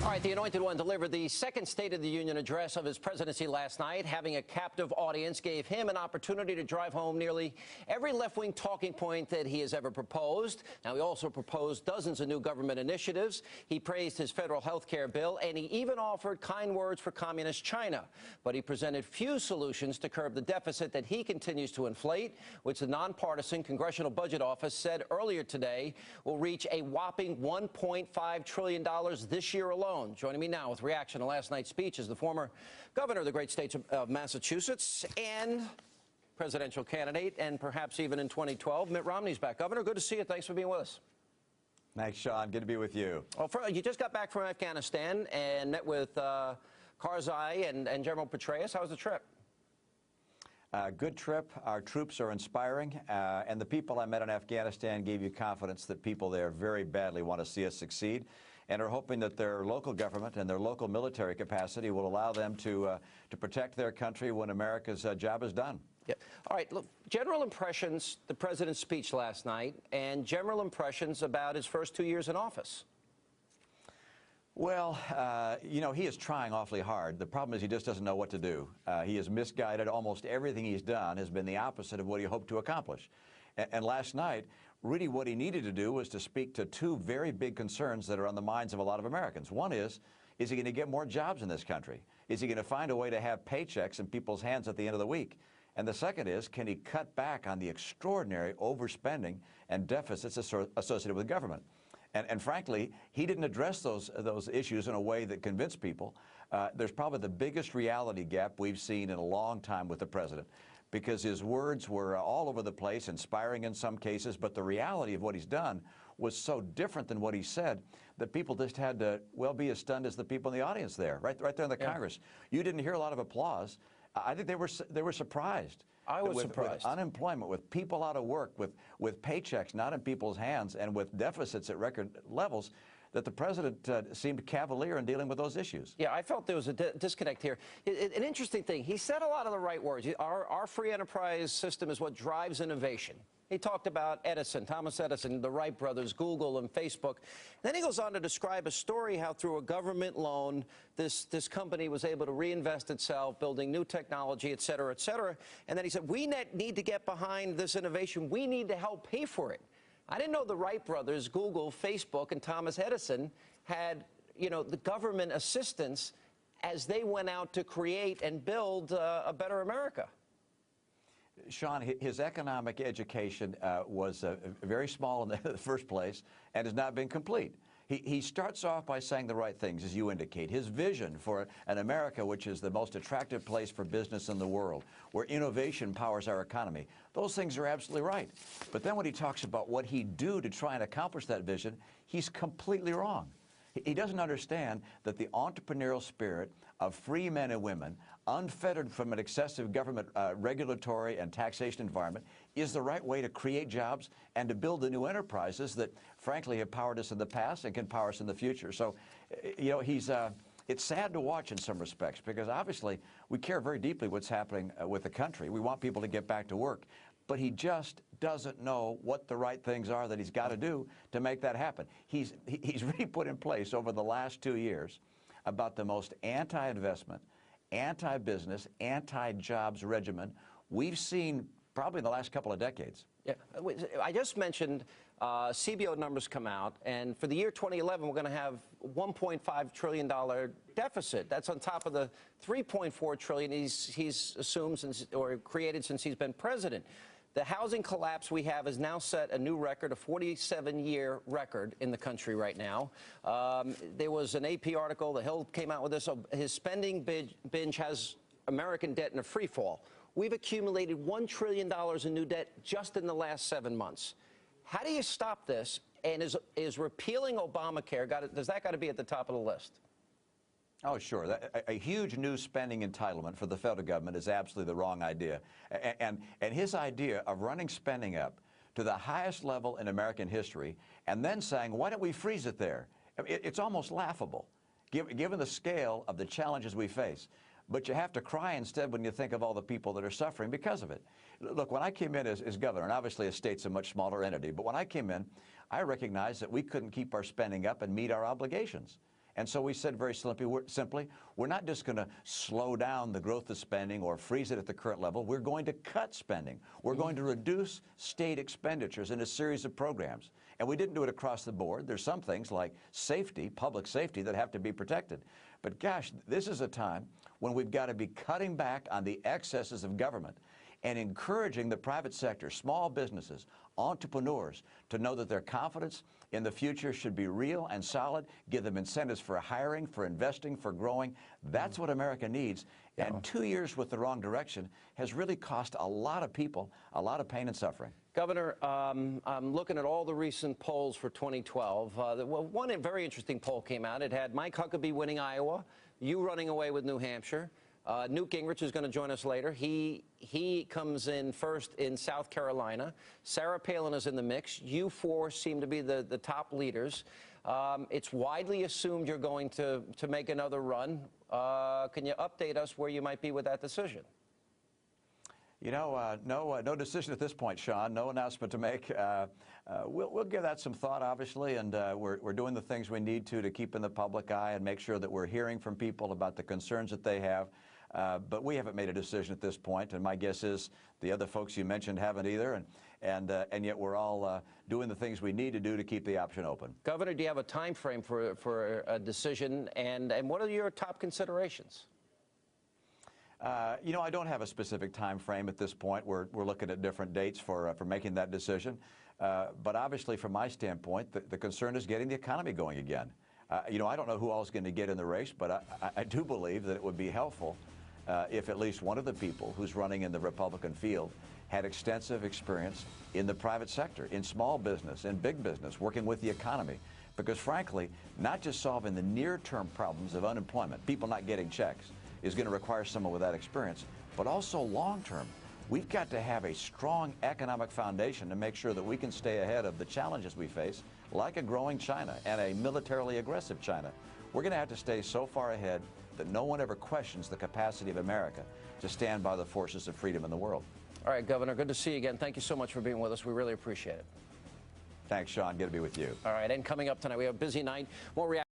All right, the Anointed One delivered the second State of the Union address of his presidency last night. Having a captive audience gave him an opportunity to drive home nearly every left-wing talking point that he has ever proposed. Now, he also proposed dozens of new government initiatives. He praised his federal health care bill, and he even offered kind words for communist China. But he presented few solutions to curb the deficit that he continues to inflate, which the nonpartisan Congressional Budget Office said earlier today will reach a whopping $1.5 trillion this year alone. Joining me now with reaction to last night's speech is the former governor of the great state of Massachusetts and presidential candidate, and perhaps even in 2012, Mitt Romney's back. Governor, good to see you. Thanks for being with us. Thanks, Sean. Good to be with you. Well, you just got back from Afghanistan and met with Karzai and General Petraeus. How was the trip? Good trip. Our troops are inspiring, and the people I met in Afghanistan gave you confidence that people there very badly want to see us succeed, and are hoping that their local government and their local military capacity will allow them to protect their country when America's job is done. Yeah. All right. Look, general impressions, the president's speech last night, and general impressions about his first 2 years in office. Well, you know, he is trying awfully hard. The problem is he just doesn't know what to do. He is misguided. Almost everything he's done has been the opposite of what he hoped to accomplish. And last night, really what he needed to do was to speak to two very big concerns that are on the minds of a lot of Americans. One is he going to get more jobs in this country? Is he going to find a way to have paychecks in people's hands at the end of the week? And the second is, can he cut back on the extraordinary overspending and deficits associated with government? And frankly, he didn't address those issues in a way that convinced people. There's probably the biggest reality gap we've seen in a long time with the president, because his words were all over the place, inspiring in some cases, but the reality of what he's done was so different than what he said that people just had to, well, be as stunned as the people in the audience there, right there in the Congress. You didn't hear a lot of applause. I think they were surprised. I was surprised. With unemployment, with people out of work, with paychecks not in people's hands, and with deficits at record levels, that the president seemed cavalier in dealing with those issues. Yeah, I felt there was a disconnect here. An interesting thing, he said a lot of the right words. Our free enterprise system is what drives innovation. He talked about Edison, Thomas Edison, the Wright brothers, Google, and Facebook. Then he goes on to describe a story how through a government loan, this company was able to reinvest itself, building new technology, et cetera, et cetera. And then he said, we need to get behind this innovation. We need to help pay for it. I didn't know the Wright brothers, Google, Facebook, and Thomas Edison had, you know, the government assistance as they went out to create and build a better America. Sean, his economic education was very small in the first place and has not been complete. He starts off by saying the right things, as you indicate. His vision for an America which is the most attractive place for business in the world, where innovation powers our economy. Those things are absolutely right. But then when he talks about what he'd do to try and accomplish that vision, he's completely wrong. He doesn't understand that the entrepreneurial spirit of free men and women, unfettered from an excessive government regulatory and taxation environment, is the right way to create jobs and to build the new enterprises that, frankly, have powered us in the past and can power us in the future. So, you know, it's sad to watch in some respects, because obviously we care very deeply what's happening with the country. We want people to get back to work. But he just doesn't know what the right things are that he's got to do to make that happen. He's really put in place over the last 2 years about the most anti-investment, anti-business, anti-jobs regimen we've seen probably in the last couple of decades. Yeah, I just mentioned CBO numbers come out, and for the year 2011, we're going to have $1.5 trillion deficit. That's on top of the $3.4 trillion he's assumed or created since he's been president. The housing collapse we have has now set a new record, a 47-year record in the country right now. There was an AP article, The Hill came out with this. His spending binge has American debt in a free fall. We've accumulated $1 trillion in new debt just in the last 7 months. How do you stop this? And is repealing Obamacare, does that got to be at the top of the list? Oh, sure. A huge new spending entitlement for the federal government is absolutely the wrong idea. And his idea of running spending up to the highest level in American history and then saying, why don't we freeze it there? It's almost laughable, given the scale of the challenges we face. But you have to cry instead when you think of all the people that are suffering because of it. Look, when I came in as governor, and obviously a state's a much smaller entity, but when I came in, I recognized that we couldn't keep our spending up and meet our obligations. And so we said very simply, we're not just going to slow down the growth of spending or freeze it at the current level. We're going to cut spending. We're going to reduce state expenditures in a series of programs. And we didn't do it across the board. There's some things like safety, public safety, that have to be protected. But gosh, this is a time when we've got to be cutting back on the excesses of government and encouraging the private sector, small businesses, entrepreneurs, to know that their confidence in the future should be real and solid, give them incentives for hiring, for investing, for growing. That's what America needs. And 2 years with the wrong direction has really cost a lot of people a lot of pain and suffering. Governor, I'm looking at all the recent polls for 2012. One very interesting poll came out. It had Mike Huckabee winning Iowa, you running away with New Hampshire. Newt Gingrich is going to join us later. He comes in first in South Carolina. Sarah Palin is in the mix. You four seem to be the top leaders. It's widely assumed you're going to make another run. Can you update us where you might be with that decision? You know, no decision at this point, Sean. No announcement to make. We'll give that some thought, obviously, and we're doing the things we need to keep in the public eye and make sure that we're hearing from people about the concerns that they have. But we haven't made a decision at this point, and my guess is the other folks you mentioned haven't either, and yet we're all doing the things we need to do to keep the option open. Governor, do you have a time frame for a decision, and what are your top considerations? You know, I don't have a specific time frame at this point. We're looking at different dates for making that decision. But obviously, from my standpoint, the concern is getting the economy going again. You know, I don't know who all is going to get in the race, but I do believe that it would be helpful if at least one of the people who's running in the Republican field had extensive experience in the private sector, in small business, in big business, working with the economy. Because frankly, not just solving the near-term problems of unemployment, people not getting checks, is going to require someone with that experience, but also long-term. We've got to have a strong economic foundation to make sure that we can stay ahead of the challenges we face, like a growing China and a militarily aggressive China. We're going to have to stay so far ahead that no one ever questions the capacity of America to stand by the forces of freedom in the world. All right, Governor, good to see you again. Thank you so much for being with us. We really appreciate it. Thanks, Sean. Good to be with you. All right, and coming up tonight, we have a busy night. More reaction.